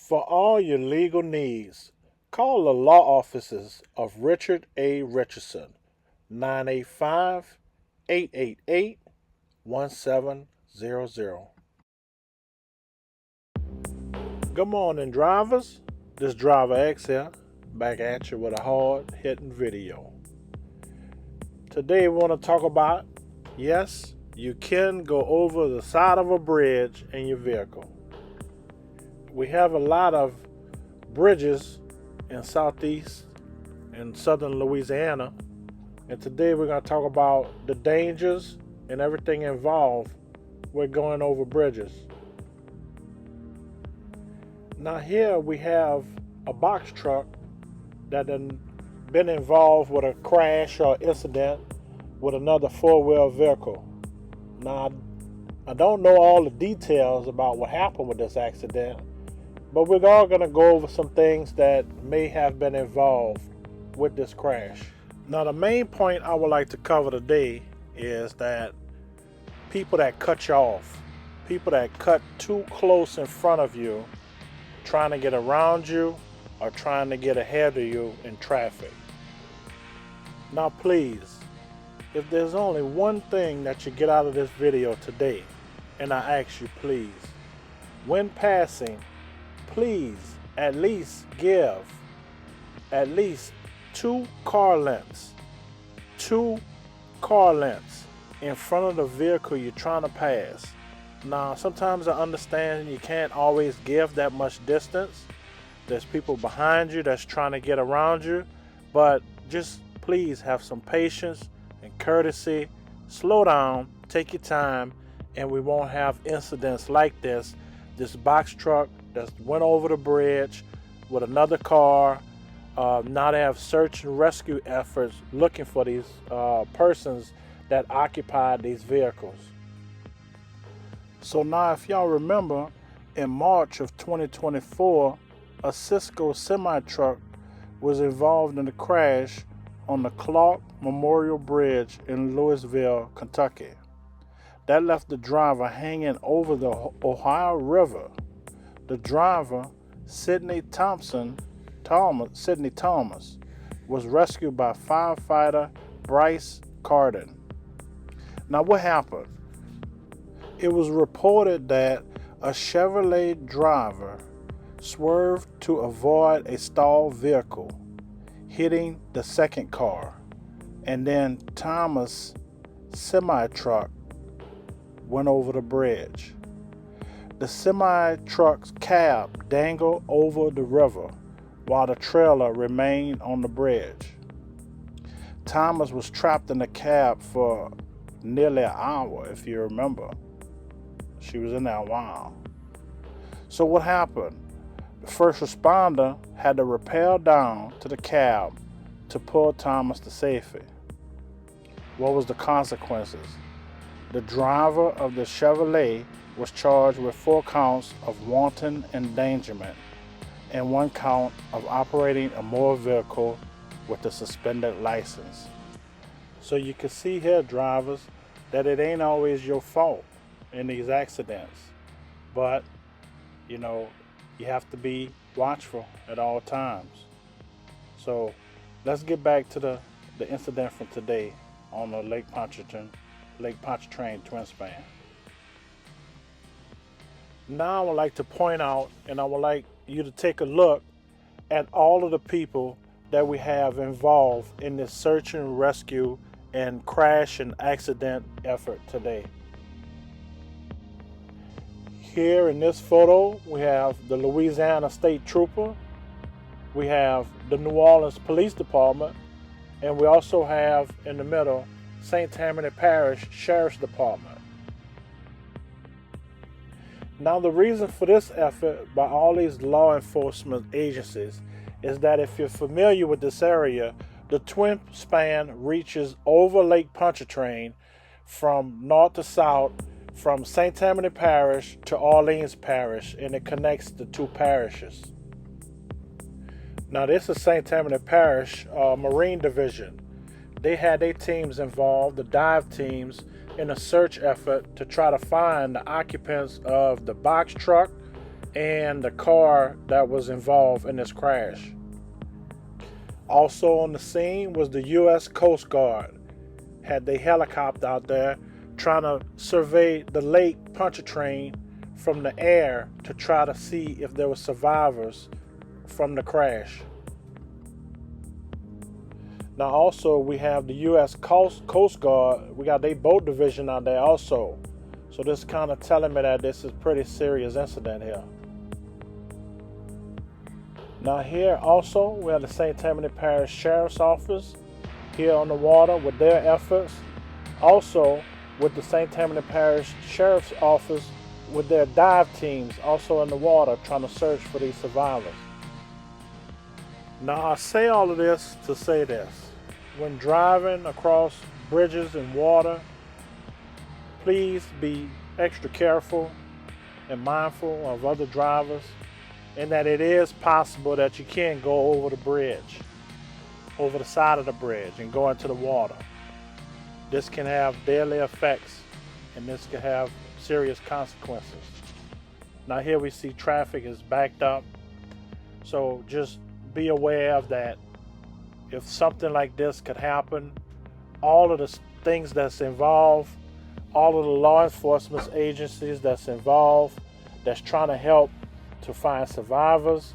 For all your legal needs, call the law offices of Richard A. Richardson, 985 888 1700. Good morning, drivers. This Driver X here, back at you with a hard hitting video. Today, we want to talk about yes, you can go over the side of a bridge in your vehicle. We have a lot of bridges in southeast and southern Louisiana, and today we're going to talk about the dangers and everything involved with going over bridges. Now here we have a box truck that has been involved with a crash or incident with another four-wheel vehicle. Now I don't know all the details about what happened with this accident, but we're all going to go over some things that may have been involved with this crash. Now, the main point I would like to cover today is that people that cut you off, people that cut too close in front of you, trying to get around you or trying to get ahead of you in traffic. Now, please, if there's only one thing that you get out of this video today, and I ask you please, when passing, please at least give at least two car lengths in front of the vehicle you're trying to pass. Now, sometimes I understand you can't always give that much distance. There's people behind you that's trying to get around you, but just please have some patience and courtesy. Slow down, take your time, and we won't have incidents like this box truck that went over the bridge with another car. Now they have search and rescue efforts looking for these persons that occupied these vehicles. So now, if y'all remember, in March of 2024, a Cisco semi-truck was involved in a crash on the Clark Memorial Bridge in Louisville, Kentucky. That left the driver hanging over the Ohio River. The driver, Sidney Thomas, was rescued by firefighter Bryce Carden. Now, what happened? It was reported that a Chevrolet driver swerved to avoid a stalled vehicle, hitting the second car, and then Thomas' semi-truck went over the bridge. The semi-truck's cab dangled over the river while the trailer remained on the bridge. Thomas was trapped in the cab for nearly an hour, if you remember. She was in there a while. So what happened? The first responder had to rappel down to the cab to pull Thomas to safety. What was the consequences? The driver of the Chevrolet was charged with 4 counts of wanton endangerment and 1 count of operating a motor vehicle with a suspended license. So you can see here, drivers, that it ain't always your fault in these accidents. But, you have to be watchful at all times. So let's get back to the incident from today on the Lake Pontchartrain twin span. Now I would like to point out, and I would like you to take a look at all of the people that we have involved in this search and rescue and crash and accident effort today. Here in this photo, we have the Louisiana State Trooper, we have the New Orleans Police Department, and we also have in the middle St. Tammany Parish Sheriff's Department. Now, the reason for this effort by all these law enforcement agencies is that if you're familiar with this area, the twin span reaches over Lake Pontchartrain from north to south, from St. Tammany Parish to Orleans Parish, and it connects the two parishes. Now, this is St. Tammany Parish Marine Division. They had their teams involved, the dive teams, in a search effort to try to find the occupants of the box truck and the car that was involved in this crash. Also on the scene was the U.S. Coast Guard. Had the helicopter out there trying to survey the Lake Pontchartrain from the air to try to see if there were survivors from the crash. Now also we have the U.S. Coast Guard. We got their boat division out there also. So this kind of telling me that this is a pretty serious incident here. Now here also we have the St. Tammany Parish Sheriff's Office here on the water with their efforts. Also with the St. Tammany Parish Sheriff's Office with their dive teams also in the water trying to search for these survivors. Now I say all of this to say this. When driving across bridges and water, please be extra careful and mindful of other drivers, and that it is possible that you can go over the bridge, over the side of the bridge and go into the water. This can have deadly effects and this can have serious consequences. Now here we see traffic is backed up, so just be aware of that. If something like this could happen, all of the things that's involved, all of the law enforcement agencies that's involved, that's trying to help to find survivors,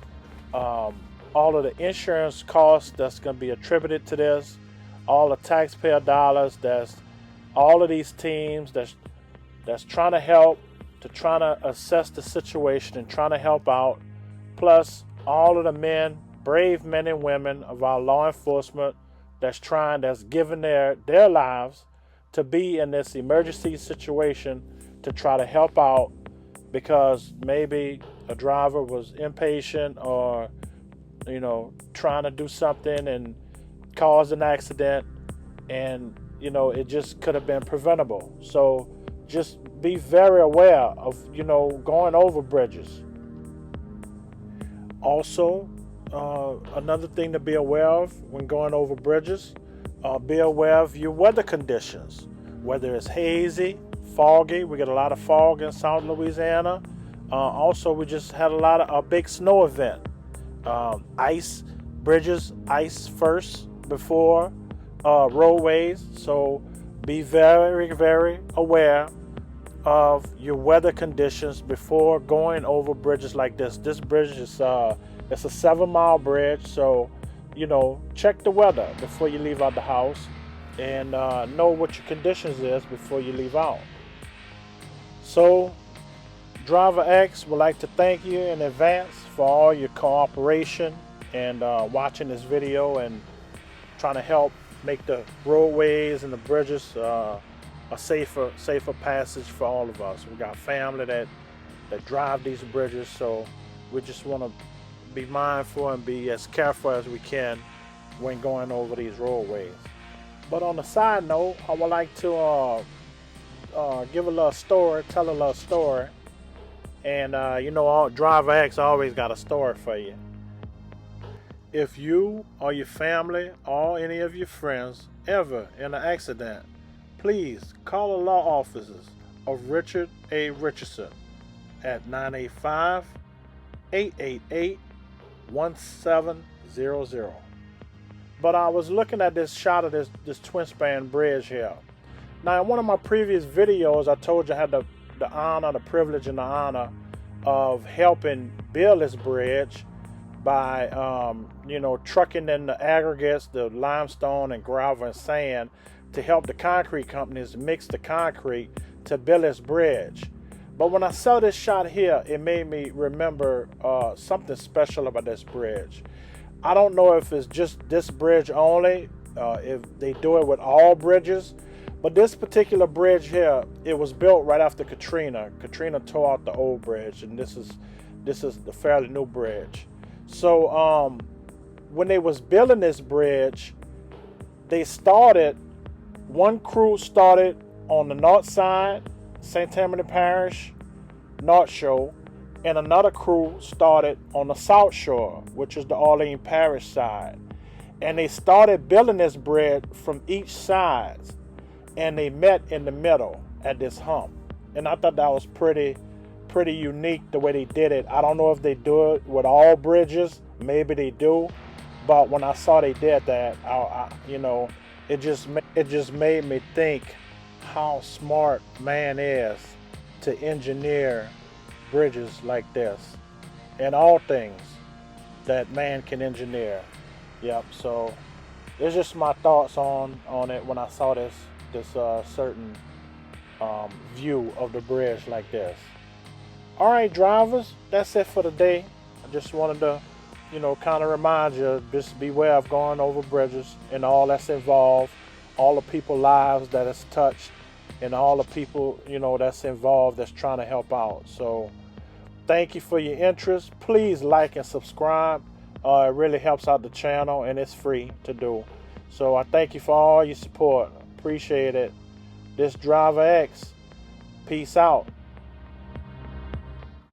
all of the insurance costs that's going to be attributed to this, all the taxpayer dollars, that's all of these teams that's trying to help, to trying to assess the situation and trying to help out, plus all of the men, brave men and women of our law enforcement that's giving their lives to be in this emergency situation to try to help out, because maybe a driver was impatient or trying to do something and caused an accident, and it just could have been preventable. So just be very aware of going over bridges. Also, another thing to be aware of when going over bridges, be aware of your weather conditions, whether it's hazy, foggy. We get a lot of fog in South Louisiana. Also, we just had a big snow event. Ice, bridges, ice first before roadways. So be very, very aware of your weather conditions before going over bridges like this. This bridge is it's a 7-mile bridge, so check the weather before you leave out the house, and know what your conditions is before you leave out. So Driver X would like to thank you in advance for all your cooperation and watching this video and trying to help make the roadways and the bridges a safer passage for all of us. We got family that drive these bridges, so we just want to be mindful and be as careful as we can when going over these roadways. But on the side note, I would like to give a little story, tell a little story. And Driver X always got a story for you. If you or your family or any of your friends ever in an accident, please call the law offices of Richard A. Richardson at 985-888-1700. But I was looking at this shot of this twin span bridge here. Now, in one of my previous videos, I told you I had the honor, the privilege, and the honor of helping build this bridge by, trucking in the aggregates, the limestone and gravel and sand to help the concrete companies mix the concrete to build this bridge. But when I saw this shot here, it made me remember something special about this bridge. I don't know if it's just this bridge only, if they do it with all bridges, but this particular bridge here, it was built right after Katrina. Katrina tore out the old bridge, and this is the fairly new bridge. So when they was building this bridge, one crew started on the north side, St. Tammany Parish, North Shore, and another crew started on the South Shore, which is the Orleans Parish side. And they started building this bridge from each side, and they met in the middle at this hump. And I thought that was pretty pretty unique the way they did it. I don't know if they do it with all bridges. Maybe they do. But when I saw they did that, it just made me think how smart man is to engineer bridges like this and all things that man can engineer. Yep. So it's just my thoughts on it when I saw this certain view of the bridge like this. All right, drivers, that's it for today. I just wanted to, kind of remind you, just beware of going over bridges and all that's involved, all the people lives that is touched, and all the people, that's involved that's trying to help out. So thank you for your interest. Please like and subscribe. It really helps out the channel, and it's free to do. So I thank you for all your support. Appreciate it. This Driver X. Peace out.